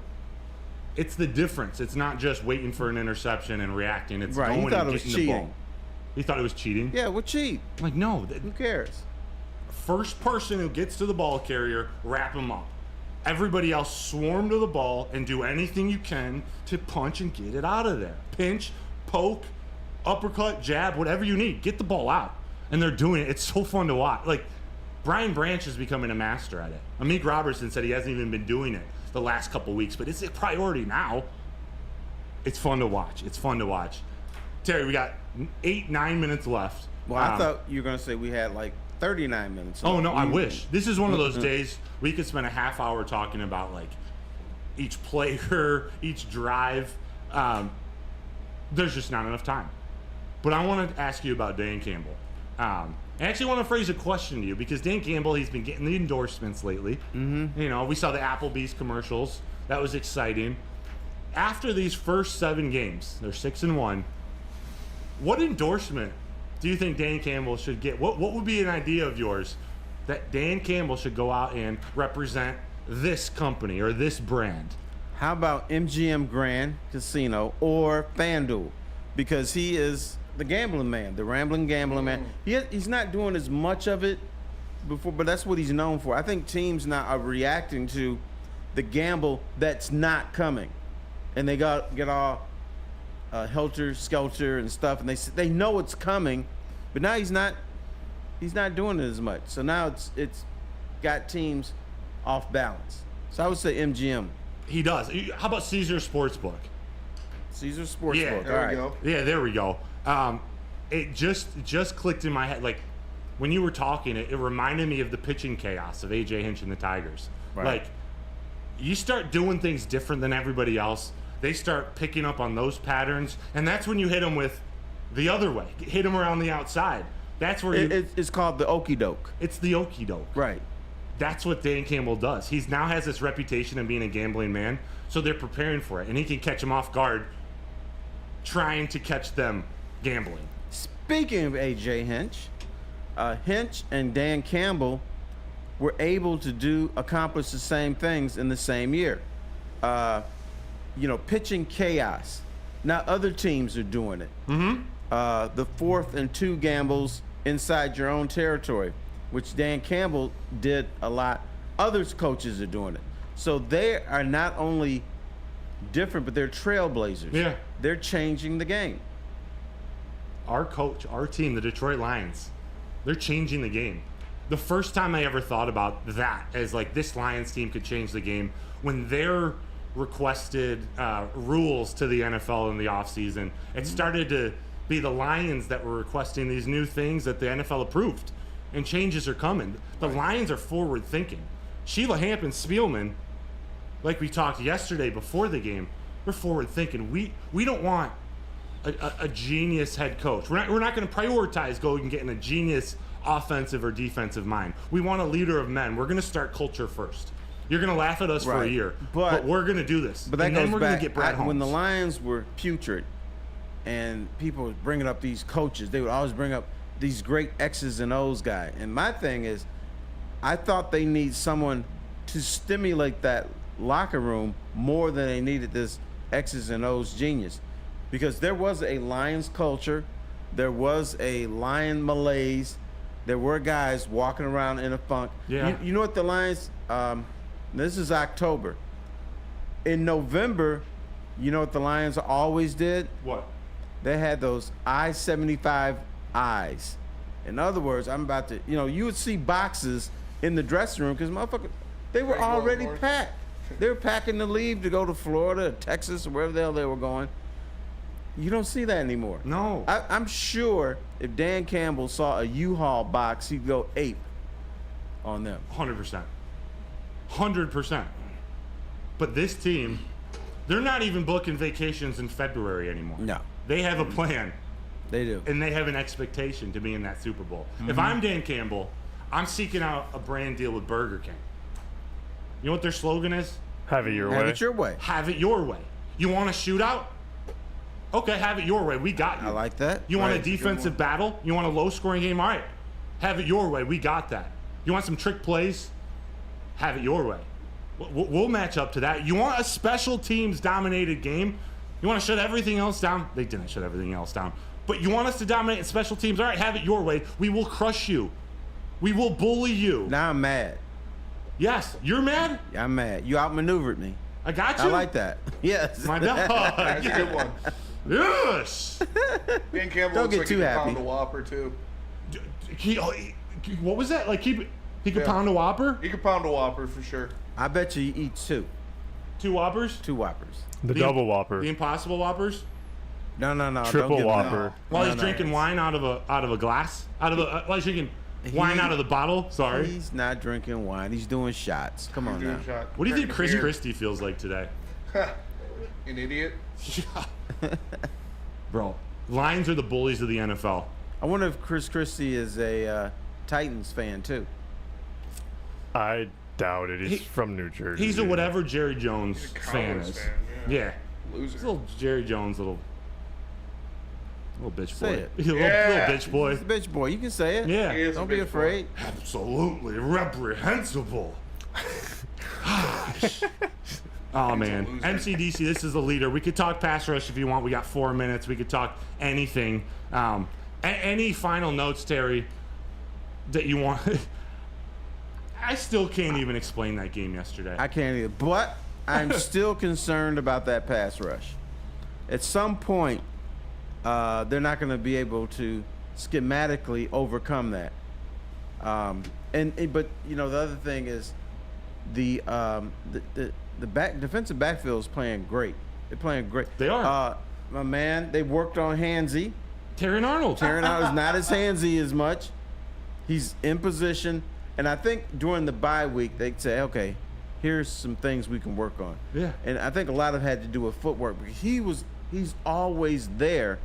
It's the difference. It's not just waiting for an interception and reacting. It's
Right, he
going
thought
and
it was
getting the ball.
cheating.
He thought it was cheating?
Yeah, well, cheat.
I'm like, no.
Who cares?
First person who gets to the ball carrier, wrap him up. Everybody else swarm to the ball and do anything you can to punch and get it out of there. Pinch, poke, uppercut, jab, whatever you need. Get the ball out. And they're doing it. It's so fun to watch. Like, Brian Branch is becoming a master at it. Amik Robertson said he hasn't even been doing it the last couple weeks, but it's a priority now. It's fun to watch. It's fun to watch. Terry, we got 8-9 minutes left.
Well, I thought you were going to say we had like 39 minutes.
Oh no, I wish. This is one of those days we could spend a half hour talking about like each player, each drive. There's just not enough time. But I want to ask you about Dan Campbell. I actually want to phrase a question to you because Dan Campbell, he's been getting the endorsements lately. Mm-hmm. You know, we saw the Applebee's commercials. That was exciting. After these first 7 games, they're 6-1. What endorsement do you think Dan Campbell should get? What would be an idea of yours that Dan Campbell should go out and represent this company or this brand?
How about MGM Grand Casino or FanDuel? Because he is the gambling man, the rambling gambling man. He's not doing as much of it before, but that's what he's known for. I think teams now are reacting to the gamble that's not coming. And they get all helter skelter and stuff, and they know it's coming, but now he's not doing it as much. So now it's got teams off balance. So I would say MGM.
He does. How about Caesar Sportsbook?
Caesar Sportsbook.
Yeah.
All
There
right.
we go.
Yeah, there we go. It just clicked in my head. Like when you were talking, it reminded me of the pitching chaos of AJ Hinch and the Tigers.
Right.
Like you start doing things different than everybody else. They start picking up on those patterns, and that's when you hit them with the other way. Hit them around the outside. That's where
It's called the okie doke.
it's the okie doke.
Right.
That's what Dan Campbell does. He's now has this reputation of being a gambling man, so they're preparing for it, and he can catch them off guard, trying to catch them gambling.
Speaking of AJ Hinch, Hinch and Dan Campbell were able to accomplish the same things in the same year. Pitching chaos. Now other teams are doing it. Mm-hmm. The 4th and 2 gambles inside your own territory, which Dan Campbell did a lot. Other coaches are doing it. So they are not only different, but they're trailblazers.
Yeah.
They're changing the game.
Our coach, our team, the Detroit Lions, they're changing the game. The first time I ever thought about that as like this Lions team could change the game when their requested rules to the NFL in the offseason, it started to be the Lions that were requesting these new things that the NFL approved, and changes are coming. The Lions are forward thinking. Sheila Hamp and Spielman, like we talked yesterday before the game, we're forward thinking. We don't want a genius head coach. We're not going to prioritize going and getting a genius offensive or defensive mind. We want a leader of men. We're going to start culture first. You're going to laugh at us for a
Right.
year,
But
we're going to do this.
But that
and
goes
then we're
back
going to get Brad Holmes.
when the Lions were putrid, and people were bringing up these coaches. They would always bring up these great X's and O's guy. And my thing is, I thought they need someone to stimulate that locker room more than they needed this X's and O's genius, because there was a Lions culture, there was a Lion malaise, there were guys walking around in a funk.
Yeah.
You know what the Lions? This is October. In November, you know what the Lions always did?
What?
They had those I-75 eyes. In other words, I'm about to, you would see boxes in the dressing room because motherfuckers, they were
Right, going
already
north.
packed. They were packing to leave to go to Florida, Texas, or wherever the hell they were going. You don't see that anymore.
No.
I'm sure if Dan Campbell saw a U-Haul box, he'd go ape on them.
100%. 100%. But this team, they're not even booking vacations in February anymore.
No,
They have a plan,
they do.
and they have an expectation to be in that Super Bowl.
Mm-hmm.
If I'm Dan Campbell, I'm seeking out a brand deal with Burger King. You know what their slogan is?
Have it your
Have
way.
it your way.
Have it your way. You want a shootout? Okay, have it your way. We got you.
I like that.
You want
Right.
a defensive battle? You want a low-scoring game? All right, have it your way. We got that. You want some trick plays? Have it your way. We'll match up to that. You want a special teams dominated game? You want to shut everything else down? They didn't shut everything else down. But you want us to dominate in special teams? All right, have it your way. We will crush you. We will bully you.
Now I'm mad.
Yes, you're mad?
Yeah, I'm mad. You outmaneuvered me.
I got you.
I like that. Yes.
My dog.
That's a good one.
Yes.
Dan Campbell
Don't
looks
get
like
too
he can
happy.
pound a Whopper too.
What was that? Like he could
Yeah.
pound a Whopper?
He could pound a Whopper for sure.
I bet you he eats 2
Whoppers?
Whoppers.
The double Whopper.
The Impossible Whoppers?
No.
Triple
don't give me
Whopper.
that.
While
No,
he's
no.
drinking wine out of a glass, while he's drinking wine out of the bottle. Sorry.
He's not drinking wine. He's doing shots. Come on now.
Doing shot.
What do you think
Drinking
Chris
beer.
Christie feels like today?
An idiot.
Bro, Lions are the bullies of the NFL.
I wonder if Chris Christie is a Titans fan too.
I doubt it. He's
He-
from New Jersey.
He's a whatever Jerry Jones
He's a
fan
Cowboys
is.
fan,
Yeah.
Loser.
He's a little Jerry Jones little bitch
Say
boy.
it.
Little
Yeah.
bitch boy.
He's a bitch boy. You can say it.
Yeah.
He is a
Don't be
bitch boy.
afraid.
Absolutely reprehensible. Gosh. Oh man,
loser.
MCDC, this is the leader. We could talk pass rush if you want. We got 4 minutes. We could talk anything. Any final notes, Terry, that you want? I still can't even explain that game yesterday.
I can't either. But I'm still concerned about that pass rush. At some point, they're not going to be able to schematically overcome that. But you know the other thing is the defensive backfield is playing great. They're playing great.
They are.
My man, they worked on Hansy.
Terry Arnold.
Aaron is not as handsy as much. He's in position. And I think during the bye week, they say, okay, here's some things we can work on.
Yeah.
And I think a lot of it had to do with footwork. Because he's always there.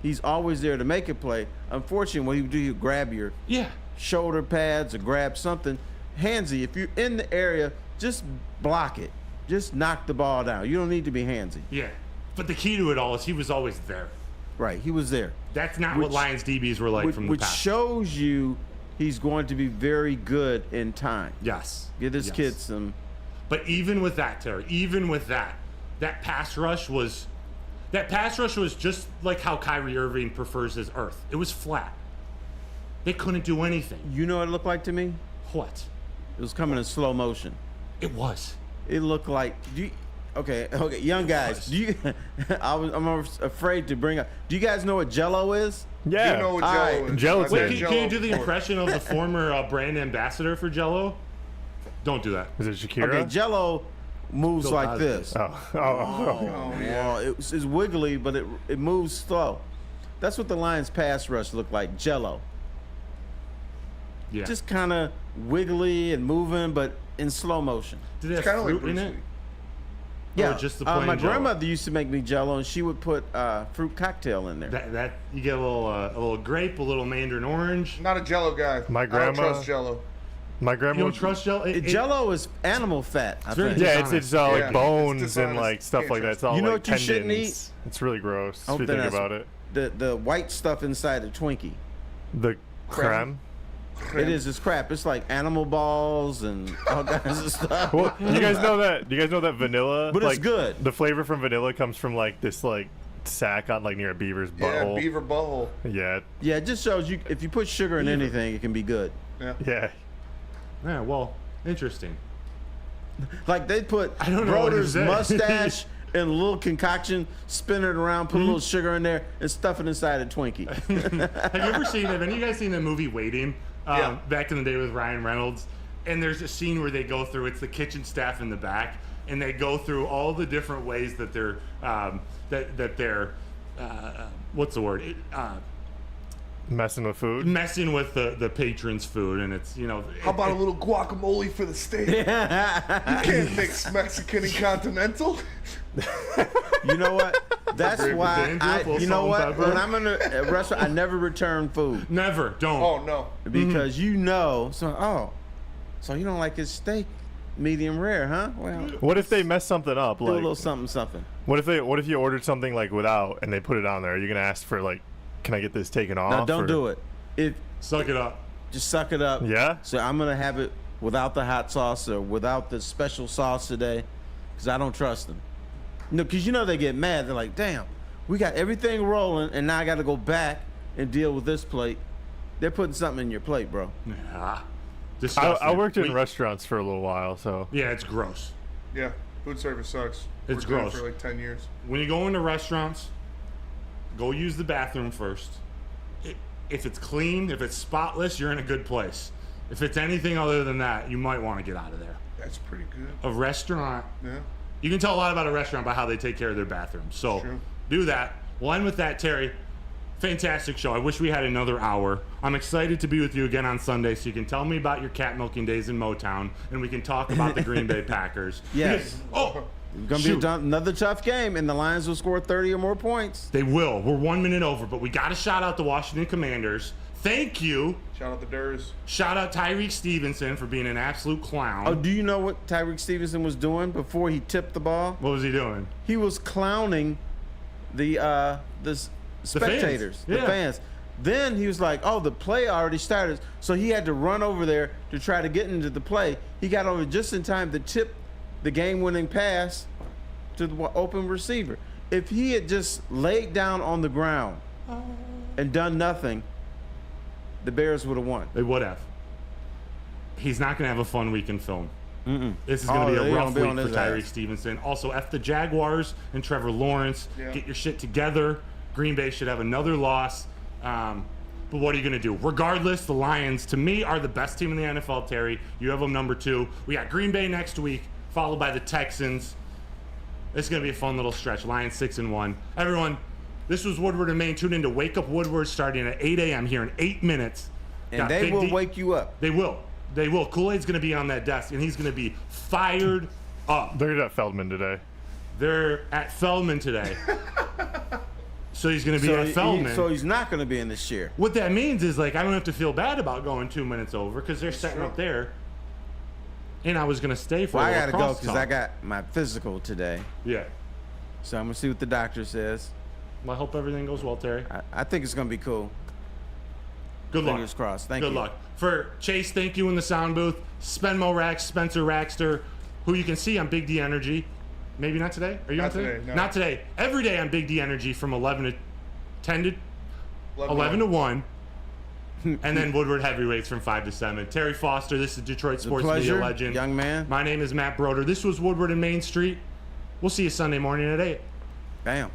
He's always there to make a play. Unfortunately, what he would do, he'd grab your
Yeah.
shoulder pads or grab something. Handsy, if you're in the area, just block it. Just knock the ball down. You don't need to be handsy.
Yeah. But the key to it all is he was always there.
Right, he was there.
That's not what Lions DBs were like from the
Which
past.
shows you he's going to be very good in time.
Yes.
Give this
Yes.
kid some.
But even with that, Terry, that pass rush was just like how Kyrie Irving prefers his earth. It was flat. They couldn't do anything.
You know what it looked like to me?
What?
It was coming in slow motion.
It was.
It looked like. Okay, young guys. Do you? I'm afraid to bring up. Do you guys know what Jello is?
Yeah.
You know what
All
Jello
right.
is.
Gelatin.
I've
Wait,
had
can
Jell-O
you do the
before.
impression of the former brand ambassador for Jello? Don't do that.
Is it Shakira?
Okay, Jello moves
Bill
like
Cosby.
this.
Oh.
Oh, yeah.
Well, it's wiggly, but it moves slow. That's what the Lions pass rush looked like. Jello.
Yeah.
Just kind of wiggly and moving, but in slow motion.
Did it
It's
have
kind of like
fruit in
Bruce
it?
Lee.
Yeah,
just the plain
my
Jell-O?
grandmother used to make me Jello, and she would put fruit cocktail in there.
That you get a little grape, a little mandarin orange.
I'm not a Jello guy.
My
I
grandma-
don't trust Jello.
My
You
grandma.
don't trust Jello?
Jello is animal fat. I
very
think.
Yeah, it's
Yeah,
like
it's
bones and
dishonest.
like stuff
Can't
like that.
trust
It's all
You know
like
what you shouldn't
tendons. It's really gross
I
if you
hope
think
that's-
about it.
The white stuff inside the Twinkie.
The creme.
It is. It's crap. It's like animal balls and all kinds of stuff.
Well, you guys know that? Do you guys know that vanilla?
But it's
like,
good.
The flavor from vanilla comes from like this like sac on like near a beaver's
Yeah,
butthole.
beaver butthole.
Yeah,
Yeah, it just shows you if you put sugar in anything, it can be good.
Yeah.
yeah.
Yeah, well, interesting.
Like they put
I don't know what to
Broder's
say.
mustache in a little concoction, spin it around, put a little sugar in there, and stuff it inside a Twinkie.
Have you ever seen have any of you guys seen the movie Waiting?
Yeah.
Back in the day with Ryan Reynolds. And there's a scene where they go through, it's the kitchen staff in the back, and they go through all the different ways that they're what's the word?
Messing with food.
Messing with the patrons' food, and it's
How about a little guacamole for the steak? You can't mix Mexican and continental.
You know what? That's
Very
why
dangerous,
you know
salt
what?
and pepper.
When I'm in a restaurant, I never return food
never don't.
Oh no.
because so you don't like his steak medium rare, huh? Well,
What if they mess something up?
do a
Like,
little something.
what if you ordered something like without and they put it on there? Are you gonna ask for like, can I get this taken off?
No, don't do it.
Suck it up.
Just suck it up.
Yeah?
So I'm gonna have it without the hot sauce or without the special sauce today, because I don't trust them. No, because they get mad. They're like, damn, we got everything rolling, and now I got to go back and deal with this plate. They're putting something in your plate, bro.
Yeah.
I worked in restaurants for a little while, so
Yeah, it's gross.
Yeah, food service sucks.
It's
Worked there
gross.
for like 10 years.
When you go into restaurants, go use the bathroom first. If it's clean, if it's spotless, you're in a good place. If it's anything other than that, you might want to get out of there.
That's pretty good.
A restaurant,
Yeah.
you can tell a lot about a restaurant by how they take care of their bathrooms. So
True.
do that. We'll end with that, Terry. Fantastic show. I wish we had another hour. I'm excited to be with you again on Sunday so you can tell me about your cat milking days in Motown and we can talk about the Green Bay Packers.
Yes.
Oh,
It's gonna be another tough game, and the Lions will score 30 or more points.
they will. We're 1 minute over, but we got to shout out the Washington Commanders. Thank you.
Shout out the Durs.
Shout out Tyreek Stevenson for being an absolute clown.
Oh, do you know what Tyreek Stevenson was doing before he tipped the ball?
What was he doing?
He was clowning the spectators, the
Yeah.
fans. Then he was like, "Oh, the play already started," so he had to run over there to try to get into the play. He got over just in time to tip the game-winning pass to the open receiver. If he had just laid down on the ground and done nothing, the Bears would have won.
They would have. He's not going to have a fun week in film. This is going to be
they
a rough
gonna be
week
on
for
his
Tyreek
ass.
Stevenson. Also, F the Jaguars and Trevor Lawrence.
Yeah.
Get your shit together. Green Bay should have another loss. But what are you going to do? Regardless, the Lions, to me, are the best team in the NFL, Terry. You have them number 2. We got Green Bay next week, followed by the Texans. It's going to be a fun little stretch. Lions 6-1. Everyone, this was Woodward and Maine. Tune in to Wake Up Woodward starting at 8 a.m. here in 8 minutes.
And
Got
they
Big
will
D-
wake you up.
They will. They will. Kool-Aid's going to be on that desk, and he's going to be fired up.
they're at Feldman today.
They're at Feldman today. So he's going to be at Feldman.
So he's not going to be in this year.
What that means is, like, I don't have to feel bad about going 2 minutes over because they're setting up there. And I was going to stay for
Well,
a
I
little
got to go
crosstalk.
because I got my physical today.
Yeah.
So I'm going to see what the doctor says.
Well, I hope everything goes well, Terry.
I think it's going to be cool.
Good luck.
Fingers crossed. Thank
Good
you.
luck. For Chase, thank you in the sound booth. Spenmo Rax, Spencer Raxter, who you can see on Big D Energy. Maybe not today? Are you
Not
on today?
today, no.
Not today. Every day on Big D Energy from 11 to 1. And then Woodward Heavyweights from 5 to 7. Terry Foster, this is Detroit Sports
pleasure,
Media Legend.
young man.
My name is Matt Broder. This was Woodward and Main Street. We'll see you Sunday morning at 8.
Bam.